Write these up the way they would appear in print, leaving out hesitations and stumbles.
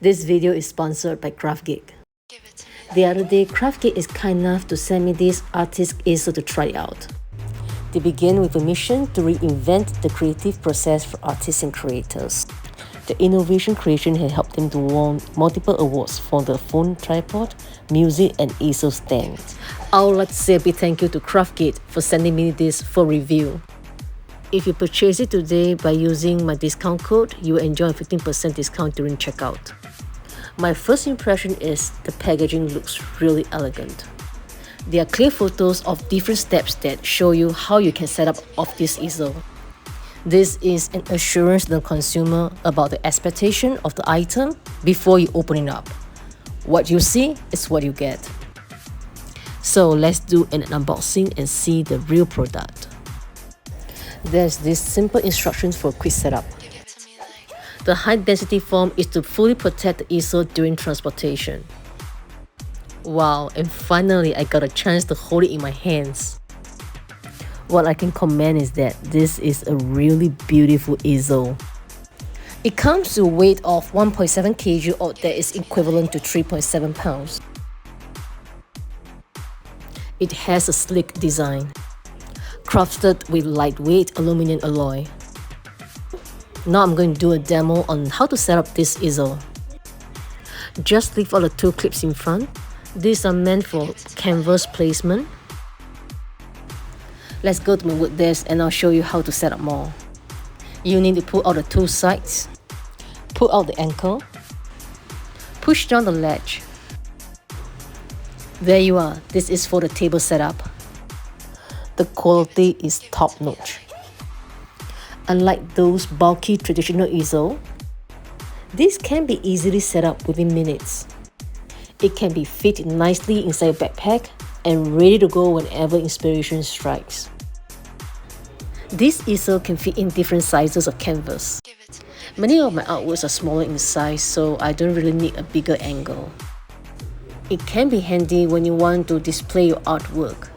This video is sponsored by Kraftgeek. The other day, Kraftgeek is kind enough to send me this artist easel to try out. They begin with a mission to reinvent the creative process for artists and creators. The innovation creation has helped them to win multiple awards for the phone tripod, music, and easel stand. I would like to say a big thank you to Kraftgeek for sending me this for review. If you purchase it today by using my discount code, you will enjoy a 15% discount during checkout. My first impression is the packaging looks really elegant. There are clear photos of different steps that show you how you can set up of this easel. This is an assurance to the consumer about the expectation of the item before you open it up. What you see is what you get. So let's do an unboxing and see the real product. There's this simple instructions for a quick setup. The high-density foam is to fully protect the easel during transportation. Wow, and finally I got a chance to hold it in my hands. What I can comment is that this is a really beautiful easel. It comes to a weight of 1.7 kg or that is equivalent to 3.7 pounds. It has a sleek design, crafted with lightweight aluminum alloy. Now I'm going to do a demo on how to set up this easel. Just leave all the two clips in front. These are meant for canvas placement. Let's go to my wood desk and I'll show you how to set up more. You need to pull out the two sides, pull out the ankle, push down the ledge. There you are. This is for the table setup. The quality is top-notch. Unlike those bulky traditional easel, this can be easily set up within minutes. It can be fit nicely inside a backpack and ready to go whenever inspiration strikes. This easel can fit in different sizes of canvas. Many of my artworks are smaller in size, so I don't really need a bigger angle. It can be handy when you want to display your artwork.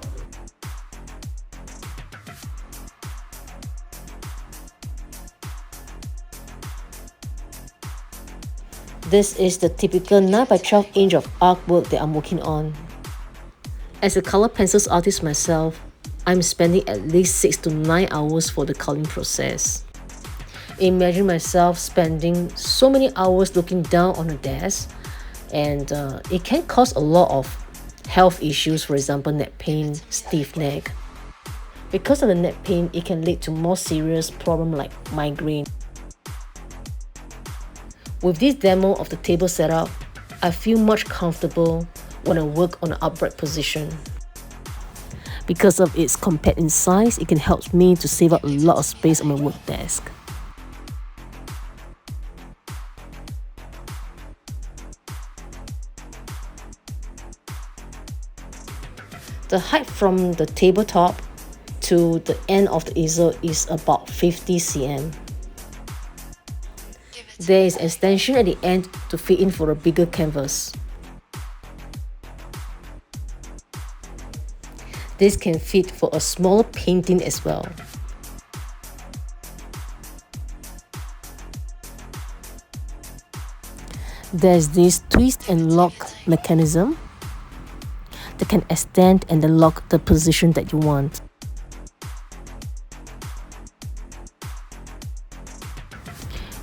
This is the typical 9x12 inch of artwork that I'm working on. As a color pencils artist myself, I'm spending at least 6 to 9 hours for the coloring process. Imagine myself spending so many hours looking down on a desk, and it can cause a lot of health issues, for example neck pain, stiff neck. Because of the neck pain, it can lead to more serious problems like migraine. With this demo of the table setup, I feel much comfortable when I work on an upright position. Because of its compact in size, it can help me to save up a lot of space on my work desk. The height from the tabletop to the end of the easel is about 50 cm. There is an extension at the end to fit in for a bigger canvas. This can fit for a smaller painting as well. There's this twist and lock mechanism that can extend and then lock the position that you want.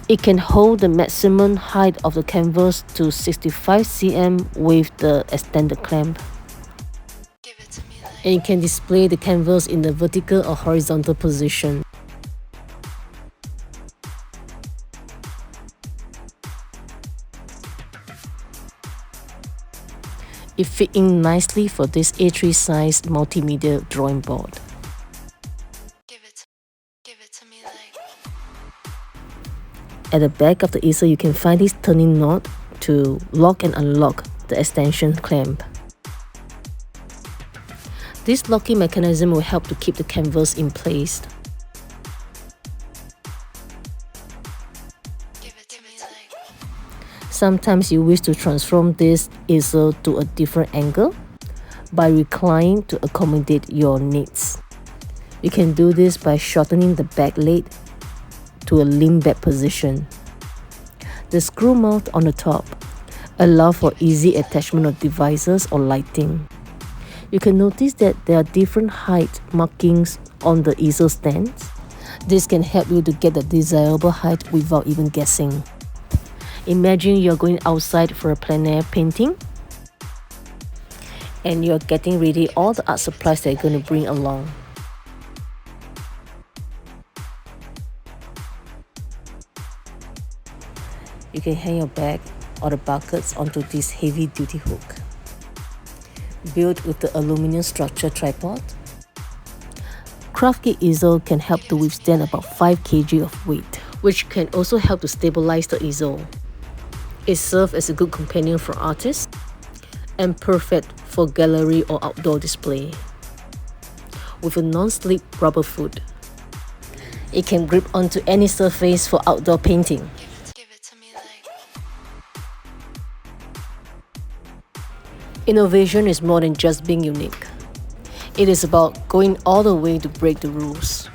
It can hold the maximum height of the canvas to 65 cm with the extended clamp. And it can display the canvas in the vertical or horizontal position. It fits in nicely for this A3 size multimedia drawing board. At the back of the easel, you can find this turning knot to lock and unlock the extension clamp. This locking mechanism will help to keep the canvas in place. Sometimes you wish to transform this easel to a different angle by reclining to accommodate your needs. You can do this by shortening the back leg to a lean back position. The screw mount on the top allows for easy attachment of devices or lighting. You can notice that there are different height markings on the easel stands. This can help you to get the desirable height without even guessing. Imagine you're going outside for a plein air painting and you're getting ready all the art supplies that you're going to bring along. You can hang your bag or the buckets onto this heavy-duty hook. Built with the aluminum structure tripod, Kraftgeek easel can help to withstand about 5 kg of weight, which can also help to stabilize the easel. It serves as a good companion for artists and perfect for gallery or outdoor display. With a non-slip rubber foot, it can grip onto any surface for outdoor painting. Innovation is more than just being unique. It is about going all the way to break the rules,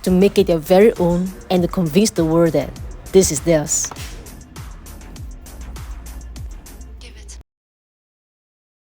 to make it their very own and to convince the world that this is theirs.